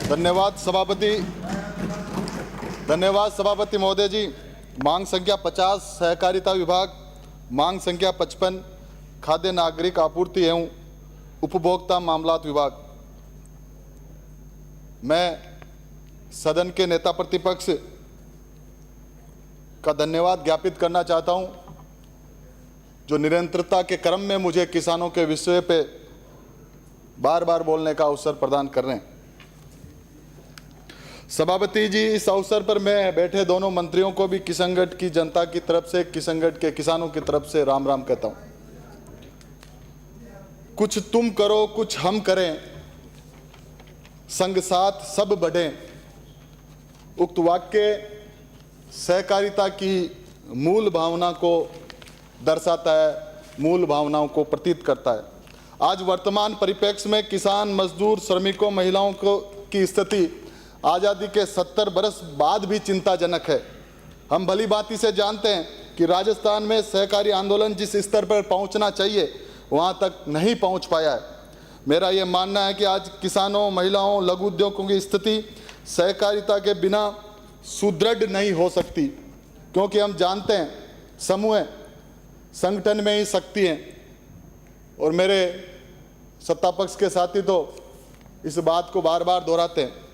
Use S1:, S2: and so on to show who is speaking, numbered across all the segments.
S1: धन्यवाद सभापति महोदय जी। मांग संख्या 50 सहकारिता विभाग, मांग संख्या 55 खाद्य नागरिक आपूर्ति एवं उपभोक्ता मामलात विभाग। मैं सदन के नेता प्रतिपक्ष का धन्यवाद ज्ञापित करना चाहता हूं, जो निरंतरता के क्रम में मुझे किसानों के विषय पे बार बार बोलने का अवसर प्रदान कर रहे हैं। सभापति जी, इस अवसर पर मैं बैठे दोनों मंत्रियों को भी किशनगढ़ की जनता की तरफ से, किशनगढ़ के किसानों की तरफ से राम राम कहता हूं। कुछ तुम करो कुछ हम करें, संग साथ सब बढ़ें, उक्त वाक्य सहकारिता की मूल भावना को दर्शाता है, मूल भावनाओं को प्रतीत करता है। आज वर्तमान परिप्रेक्ष्य में किसान, मजदूर, श्रमिकों, महिलाओं को की स्थिति आज़ादी के 70 बरस बाद भी चिंताजनक है। हम भली भांति से जानते हैं कि राजस्थान में सहकारी आंदोलन जिस स्तर पर पहुंचना चाहिए वहां तक नहीं पहुंच पाया है। मेरा ये मानना है कि आज किसानों, महिलाओं, लघु उद्योगों की स्थिति सहकारिता के बिना सुदृढ़ नहीं हो सकती, क्योंकि हम जानते हैं समूह संगठन में ही शक्ति है। और मेरे सत्ता पक्ष के साथी तो इस बात को बार बार दोहराते हैं।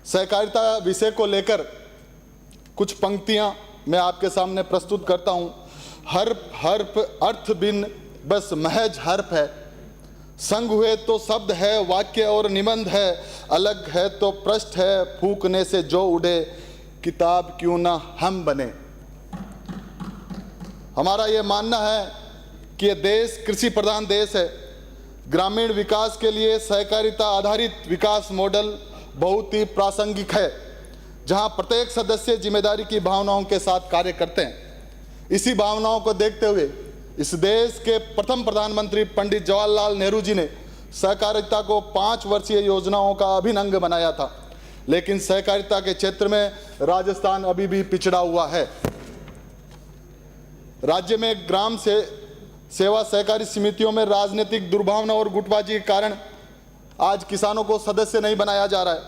S1: सहकारिता विषय को लेकर कुछ पंक्तियां मैं आपके सामने प्रस्तुत करता हूं। हर्फ अर्थ बिन बस महज हर्फ है, संग हुए तो शब्द है, वाक्य और निबंध है, अलग है तो पृष्ठ है, फूंकने से जो उड़े किताब क्यों ना हम बने। हमारा ये मानना है कि ये देश कृषि प्रधान देश है। ग्रामीण विकास के लिए सहकारिता आधारित विकास मॉडल बहुत ही प्रासंगिक है, जहां प्रत्येक सदस्य जिम्मेदारी की भावनाओं के साथ कार्य करते हैं। इसी भावनाओं को देखते हुए इस देश के प्रथम प्रधानमंत्री पंडित जवाहरलाल नेहरू जी ने सहकारिता को 5 वर्षीय योजनाओं का अभिन्न अंग बनाया था, लेकिन सहकारिता के क्षेत्र में राजस्थान अभी भी पिछड़ा हुआ है। राज्य में ग्राम से सेवा सहकारी समितियों में राजनीतिक दुर्भावना और गुटबाजी के कारण आज किसानों को सदस्य नहीं बनाया जा रहा है।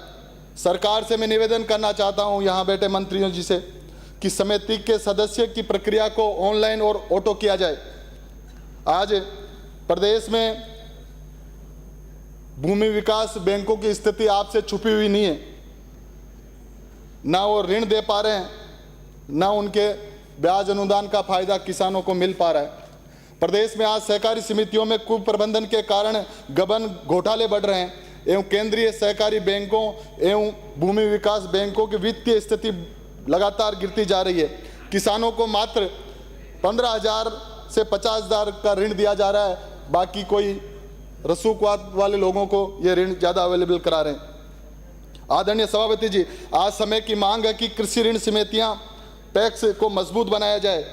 S1: सरकार से मैं निवेदन करना चाहता हूं, यहां बैठे मंत्रियों जी से, कि समिति के सदस्य की प्रक्रिया को ऑनलाइन और ऑटो किया जाए। आज प्रदेश में भूमि विकास बैंकों की स्थिति आपसे छुपी हुई नहीं है। ना वो ऋण दे पा रहे हैं, ना उनके ब्याज अनुदान का फायदा किसानों को मिल पा रहा है। प्रदेश में आज सहकारी समितियों में कुप्रबंधन के कारण गबन घोटाले बढ़ रहे हैं एवं केंद्रीय सहकारी बैंकों एवं भूमि विकास बैंकों की वित्तीय स्थिति लगातार गिरती जा रही है। किसानों को मात्र 15,000 से 50,000 का ऋण दिया जा रहा है, बाकी कोई रसूखवाद वाले लोगों को ये ऋण ज़्यादा अवेलेबल करा रहे हैं। आदरणीय सभापति जी, आज समय की मांग है कि कृषि ऋण समितियां पैक्स को मजबूत बनाया जाए,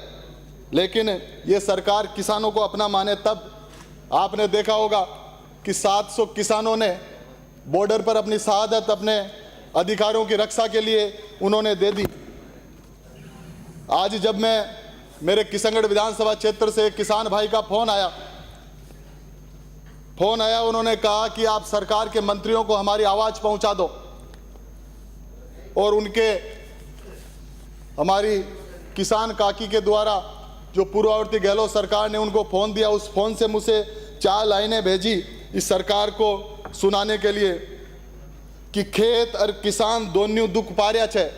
S1: लेकिन ये सरकार किसानों को अपना माने तब। आपने देखा होगा कि 700 किसानों ने बॉर्डर पर अपनी शहादत अपने अधिकारों की रक्षा के लिए उन्होंने दे दी। आज जब मेरे किशनगढ़ विधानसभा क्षेत्र से किसान भाई का फोन आया, उन्होंने कहा कि आप सरकार के मंत्रियों को हमारी आवाज पहुंचा दो, और उनके हमारी किसान काकी के द्वारा जो पूर्ववर्ती गहलोत सरकार ने उनको फोन दिया, उस फोन से मुझे 4 लाइनें भेजी इस सरकार को सुनाने के लिए कि खेत और किसान दोनों दुख पार्या छे।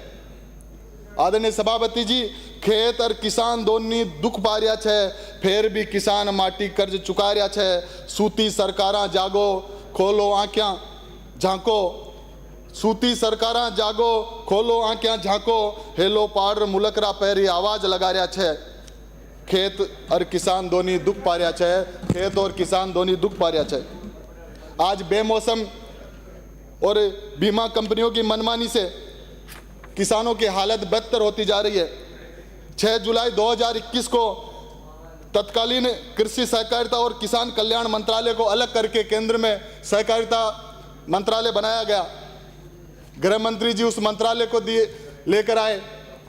S1: आदरणीय सभापति जी, खेत और किसान दोनों दुख पार्या छे, फिर भी किसान माटी कर्ज चुकार्या छे। सूती सरकारां जागो, खोलो आंख्यां झांको, सूती सरकारां जागो, खोलो आंख्यां झांको, हेलो पाड़ मुलकरा पैरी आवाज लगा रहा छे। खेत और किसान दोनों दुख पार्या छे, खेत और किसान दोनों दुख पार्या छे। आज बेमौसम और बीमा कंपनियों की मनमानी से किसानों की हालत बदतर होती जा रही है। 6 जुलाई 2021 को तत्कालीन कृषि सहकारिता और किसान कल्याण मंत्रालय को अलग करके केंद्र में सहकारिता मंत्रालय बनाया गया। गृह मंत्री जी उस मंत्रालय को लेकर आए,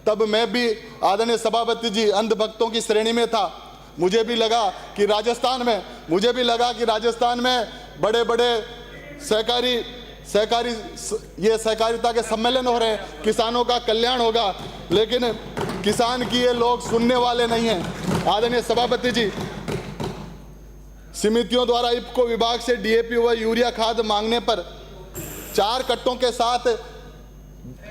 S1: तब मैं भी आदरणीय सभापति जी अंधभक्तों की श्रेणी में था। मुझे भी लगा कि राजस्थान में बड़े बड़े ये सहकारिता के सम्मेलन हो रहे हैं, किसानों का कल्याण होगा, लेकिन किसान की ये लोग सुनने वाले नहीं हैं। आदरणीय सभापति जी, समितियों द्वारा इफ्को विभाग से डीएपी व यूरिया खाद मांगने पर 4 कट्टों के साथ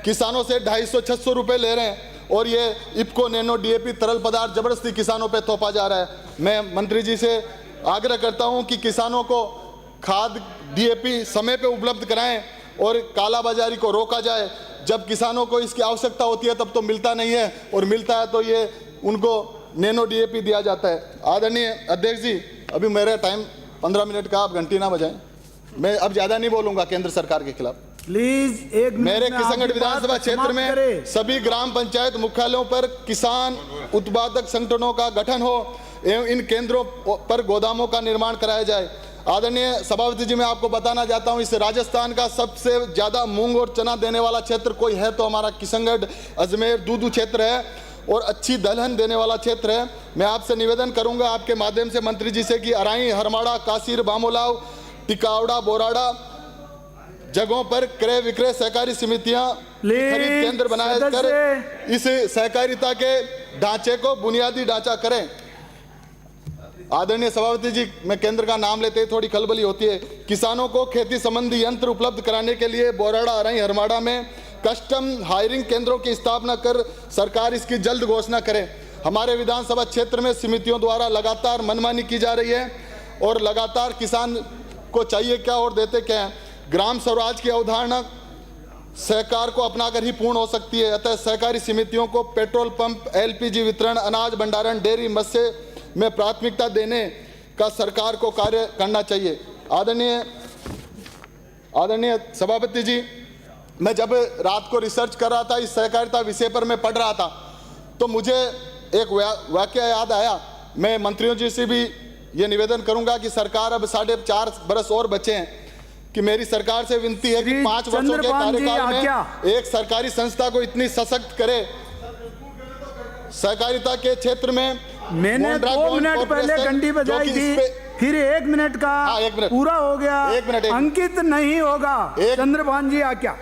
S1: किसानों से 250-600 रुपए ले रहे हैं और ये इफ्को नैनो डीएपी तरल पदार्थ जबरदस्ती किसानों पे थोपा जा रहा है। मैं मंत्री जी से आग्रह करता हूं कि किसानों को खाद डीएपी समय पे उपलब्ध कराएं और कालाबाजारी को रोका जाए। जब किसानों को इसकी आवश्यकता होती है तब तो मिलता नहीं है, और मिलता है तो ये उनको नैनो डीएपी दिया जाता है। आदरणीय अध्यक्ष जी, अभी मेरा टाइम 15 मिनट का, आप घंटी ना बजाएं। मैं अब ज़्यादा नहीं बोलूँगा केंद्र सरकार के खिलाफ।
S2: प्लीज एक
S1: मेरे किशनगढ़ विधानसभा क्षेत्र में सभी ग्राम पंचायत मुख्यालयों पर किसान उत्पादक संगठनों का गठन हो एवं इन केंद्रों पर गोदामों का निर्माण कराया जाए। आदरणीय सभापति जी, मैं आपको बताना चाहता हूं, इस राजस्थान का सबसे ज़्यादा मूंग और चना देने वाला क्षेत्र कोई है तो हमारा किशनगढ़ अजमेर दूदू क्षेत्र है, और अच्छी दलहन देने वाला क्षेत्र है। मैं आपसे निवेदन करूंगा आपके माध्यम से मंत्री जी से कि अराई, हरमाड़ा, कासीर, बामोलाव, टिकावड़ा, बोराड़ा जगहों पर क्रय विक्रय सहकारी समितियां खरीद केंद्र बनाए कर इस सहकारिता के ढांचे को बुनियादी ढांचा करें। आदरणीय सभापति जी, मैं केंद्र का नाम लेते ही थोड़ी खलबली होती है। किसानों को खेती संबंधी यंत्र उपलब्ध कराने के लिए बोराड़ा, अराई, हरमाड़ा में कस्टम हायरिंग केंद्रों की स्थापना कर सरकार इसकी जल्द घोषणा करे। हमारे विधानसभा क्षेत्र में समितियों द्वारा लगातार मनमानी की जा रही है और लगातार किसान को चाहिए क्या और देते क्या है। ग्राम स्वराज की अवधारणा सहकार को अपनाकर ही पूर्ण हो सकती है। अतः सहकारी समितियों को पेट्रोल पंप, एलपीजी वितरण, अनाज भंडारण, डेयरी, मत्स्य में प्राथमिकता देने का सरकार को कार्य करना चाहिए। आदरणीय सभापति जी, मैं जब रात को रिसर्च कर रहा था इस सहकारिता विषय पर, मैं पढ़ रहा था तो मुझे एक वाक्य याद आया। मैं मंत्रियों जी से भी ये निवेदन करूंगा कि सरकार अब 4.5 बरस और बचे हैं कि मेरी सरकार से विनती है कि 5 वर्षों के कार्यकाल में एक सरकारी संस्था को इतनी सशक्त करे। सहकारिता के क्षेत्र में
S2: मैंने 2 मिनट पहले घंटी बजाई थी, फिर 1 मिनट का
S1: 1 मिनट
S2: पूरा हो गया।
S1: 1 मिनट
S2: अंकित नहीं होगा। चंद्रभान जी आज्ञा।